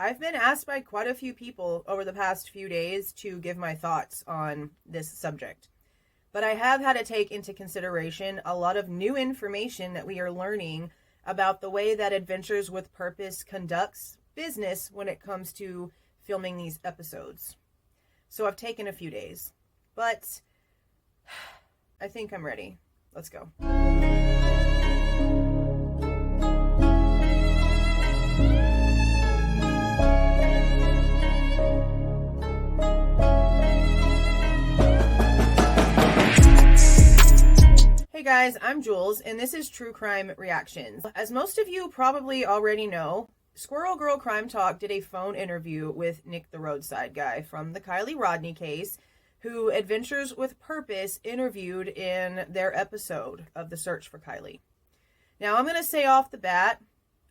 I've been asked by quite a few people over the past few days to give my thoughts on this subject. But I have had to take into consideration a lot of new information that we are learning about the way that Adventures with Purpose conducts business when it comes to filming these episodes. So I've taken a few days, but I think I'm ready. Let's go. Hey guys, I'm Jules, and this is True Crime Reactions. As most of you probably already know, Squirrel Girl Crime Talk did a phone interview with Nick the Roadside guy from the KIELY RODNI case, who Adventures with Purpose interviewed in their episode of the search for Kylie. Now, I'm going to say off the bat,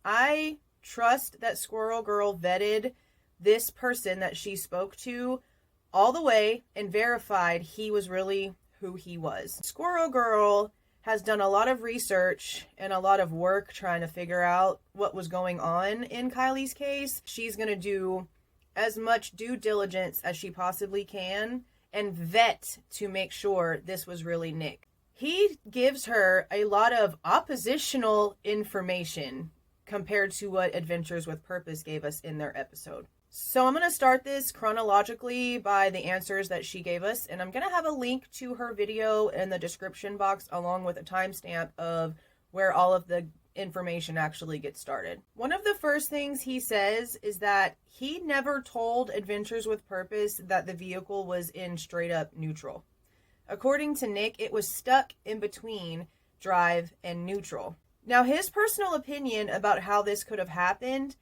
I trust that Squirrel Girl vetted this person that she spoke to all the way and verified he was really who he was. Squirrel Girl has done a lot of research and a lot of work trying to figure out what was going on in Kylie's case. She's going to do as much due diligence as she possibly can and vet to make sure this was really Nick. He gives her a lot of oppositional information compared to what Adventures with Purpose gave us in their episode. So I'm going to start this chronologically by the answers that she gave us, and I'm going to have a link to her video in the description box along with a timestamp of where all of the information actually gets started. One of the first things he says is that he never told Adventures with Purpose that the vehicle was in straight up neutral. According to Nick, it was stuck in between drive and neutral. Now, his personal opinion about how this could have happened,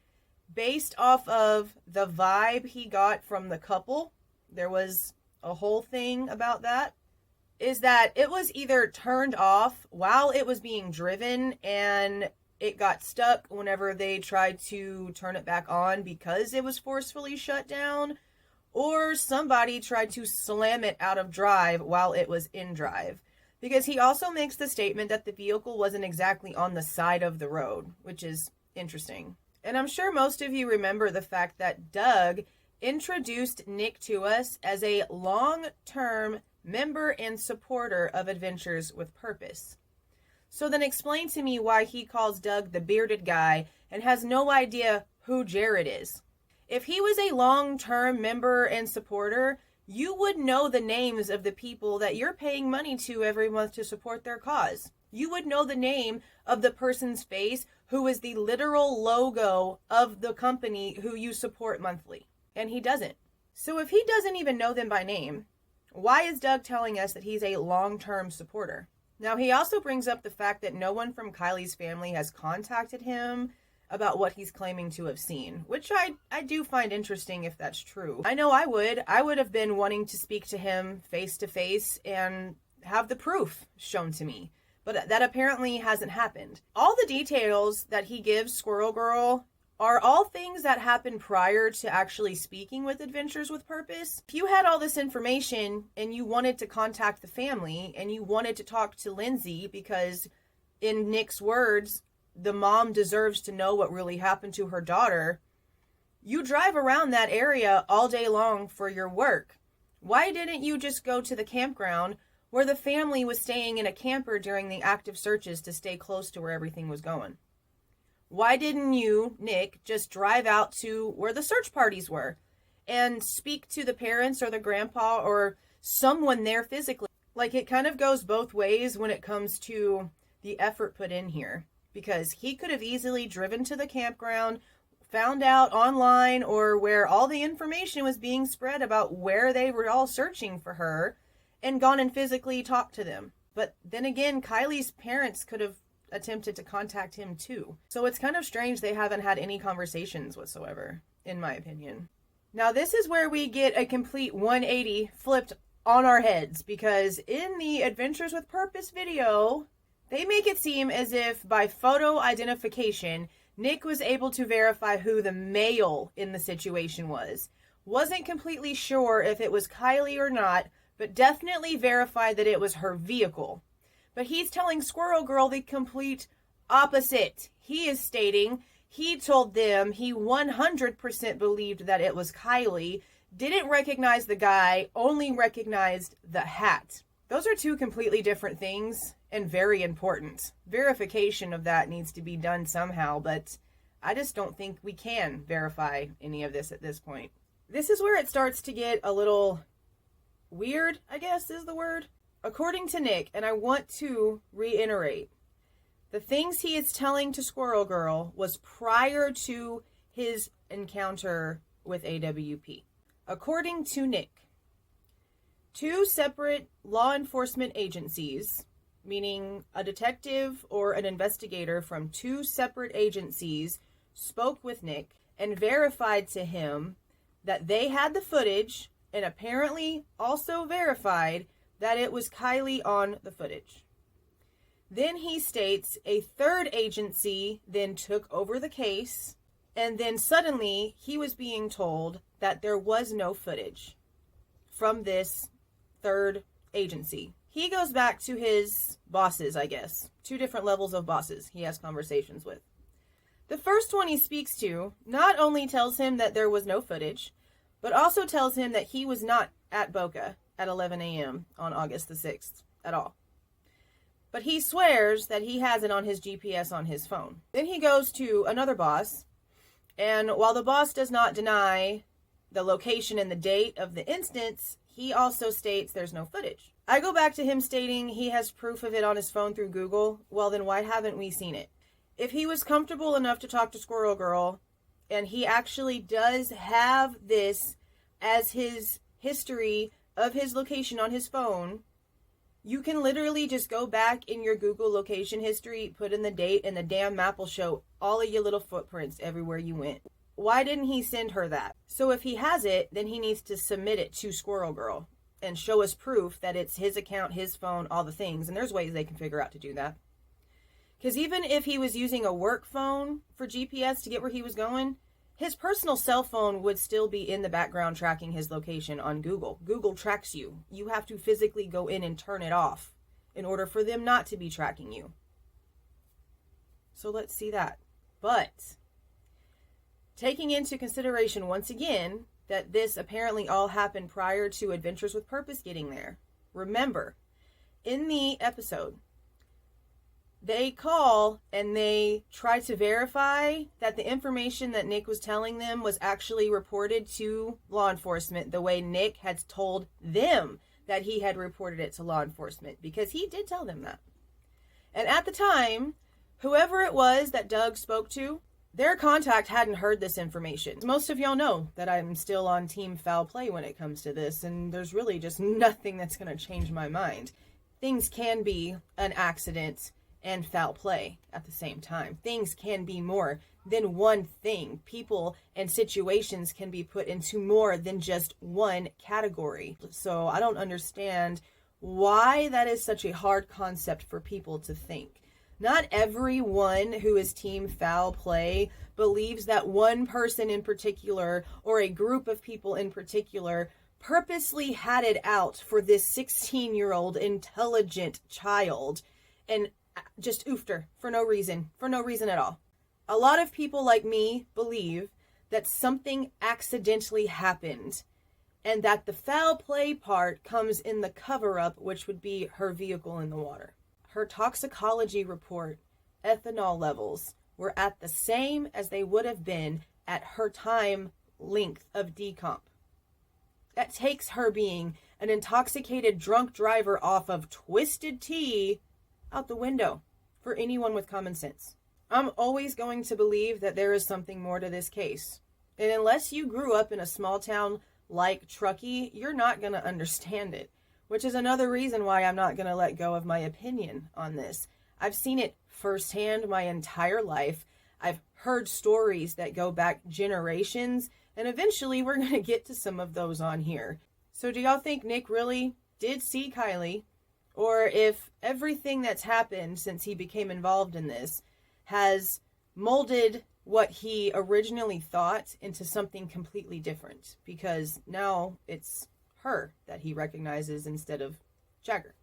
based off of the vibe he got from the couple, there was a whole thing about that, is that it was either turned off while it was being driven and it got stuck whenever they tried to turn it back on because it was forcefully shut down, or somebody tried to slam it out of drive while it was in drive. Because he also makes the statement that the vehicle wasn't exactly on the side of the road, which is interesting. And I'm sure most of you remember the fact that Doug introduced Nick to us as a long-term member and supporter of Adventures with Purpose. So then explain to me why he calls Doug the bearded guy and has no idea who Jared is. If he was a long-term member and supporter, you would know the names of the people that you're paying money to every month to support their cause. You would know the name of the person's face who is the literal logo of the company who you support monthly. And he doesn't. So if he doesn't even know them by name, why is Doug telling us that he's a long-term supporter? Now, he also brings up the fact that no one from Kylie's family has contacted him about what he's claiming to have seen, which I do find interesting if that's true. I know I would have been wanting to speak to him face to face and have the proof shown to me. But that apparently hasn't happened. All the details that he gives Squirrel Girl are all things that happened prior to actually speaking with Adventures with Purpose. If you had all this information and you wanted to contact the family and you wanted to talk to Lindsay because, in Nick's words, the mom deserves to know what really happened to her daughter, you drive around that area all day long for your work. Why didn't you just go to the campground where the family was staying in a camper during the active searches to stay close to where everything was going? Why didn't you, Nick, just drive out to where the search parties were and speak to the parents or the grandpa or someone there physically? Like, it kind of goes both ways when it comes to the effort put in here, because he could have easily driven to the campground, found out online or where all the information was being spread about where they were all searching for her, and gone and physically talked to them. But then again, Kylie's parents could have attempted to contact him too. So it's kind of strange they haven't had any conversations whatsoever, in my opinion. Now, this is where we get a complete 180 flipped on our heads, because in the Adventures with Purpose video, they make it seem as if by photo identification, Nick was able to verify who the male in the situation was. Wasn't completely sure if it was Kylie or not, but definitely verified that it was her vehicle. But he's telling Squirrel Girl the complete opposite. He is stating He told them he 100% believed that it was Kylie, didn't recognize the guy, only recognized the hat. Those are two completely different things and very important. Verification of that needs to be done somehow, but I just don't think we can verify any of this at this point. This is where it starts to get a little weird, I guess is the word. According to Nick, and I want to reiterate, the things he is telling to Squirrel Girl was prior to his encounter with AWP. According to Nick, two separate law enforcement agencies, meaning a detective or an investigator from two separate agencies, spoke with Nick and verified to him that they had the footage and apparently also verified that it was Kylie on the footage. Then he states a third agency then took over the case, and then suddenly he was being told that there was no footage from this third agency. He goes back to his bosses, I guess. Two different levels of bosses he has conversations with. The first one he speaks to not only tells him that there was no footage, but also tells him that he was not at Boca at 11 a.m. on August the 6th at all. But he swears that he has it on his GPS on his phone. Then he goes to another boss, and while the boss does not deny the location and the date of the instance, he also states there's no footage. I go back to him stating he has proof of it on his phone through Google. Well, then why haven't we seen it? If he was comfortable enough to talk to Squirrel Girl, and he actually does have this as his history of his location on his phone, you can literally just go back in your Google location history, put in the date, and the damn map will show all of your little footprints everywhere you went. Why didn't he send her that? So if he has it, then he needs to submit it to Squirrel Girl and show us proof that it's his account, his phone, all the things. And there's ways they can figure out to do that. Because even if he was using a work phone for GPS to get where he was going, his personal cell phone would still be in the background tracking his location on Google. Google tracks you. You have to physically go in and turn it off in order for them not to be tracking you. So let's see that. But taking into consideration once again that this apparently all happened prior to Adventures with Purpose getting there. Remember, in the episode, they call and they try to verify that the information that Nick was telling them was actually reported to law enforcement the way Nick had told them that he had reported it to law enforcement, because he did tell them that. And at the time, whoever it was that Doug spoke to, their contact hadn't heard this information. Most of y'all know that I'm still on team foul play when it comes to this, and there's really just nothing that's going to change my mind. Things can be an accident and foul play at the same time. Things can be more than one thing. People and situations can be put into more than just one category. So I don't understand why that is such a hard concept for people to think. Not everyone who is team foul play believes that one person in particular or a group of people in particular purposely had it out for this 16-year-old intelligent child and just oofed her for no reason at all. A lot of people like me believe that something accidentally happened and that the foul play part comes in the cover-up, which would be her vehicle in the water. Her toxicology report, ethanol levels were at the same as they would have been at her time length of decomp. That takes her being an intoxicated drunk driver off of twisted tea out the window for anyone with common sense. I'm always going to believe that there is something more to this case. And unless you grew up in a small town like Truckee, you're not going to understand it. Which is another reason why I'm not going to let go of my opinion on this. I've seen it firsthand my entire life. I've heard stories that go back generations, and eventually we're going to get to some of those on here. So do y'all think Nick really did see Kylie? Or if everything that's happened since he became involved in this has molded what he originally thought into something completely different? Because now it's her that he recognizes instead of Jagger.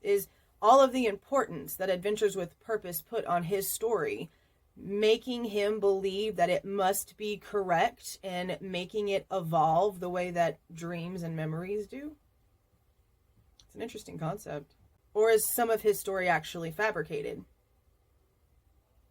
Is all of the importance that Adventures with Purpose put on his story making him believe that it must be correct and making it evolve the way that dreams and memories do? It's an interesting concept. Or is some of his story actually fabricated?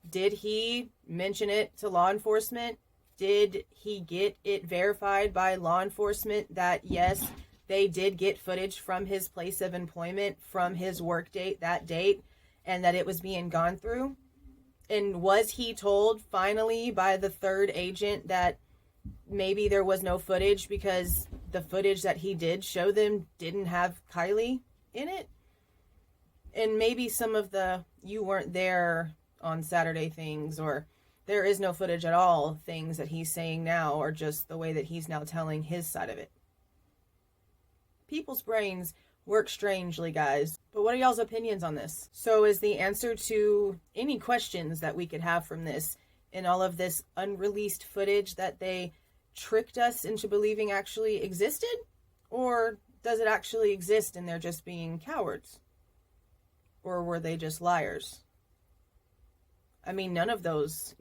Did he mention it to law enforcement? Did he get it verified by law enforcement that, yes, they did get footage from his place of employment, from his work date, that date, and that it was being gone through? And was he told finally by the third agent that maybe there was no footage because the footage that he did show them didn't have Kiely in it? And maybe some of the "you weren't there on Saturday" things, or "there is no footage at all" things that he's saying now are just the way that he's now telling his side of it. People's brains work strangely, guys. But what are y'all's opinions on this? So is the answer to any questions that we could have from this in all of this unreleased footage that they tricked us into believing actually existed? Or does it actually exist and they're just being cowards? Or were they just liars? I mean, none of those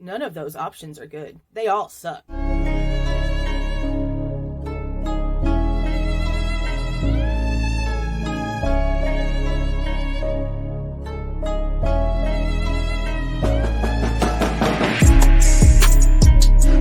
options are good. They all suck.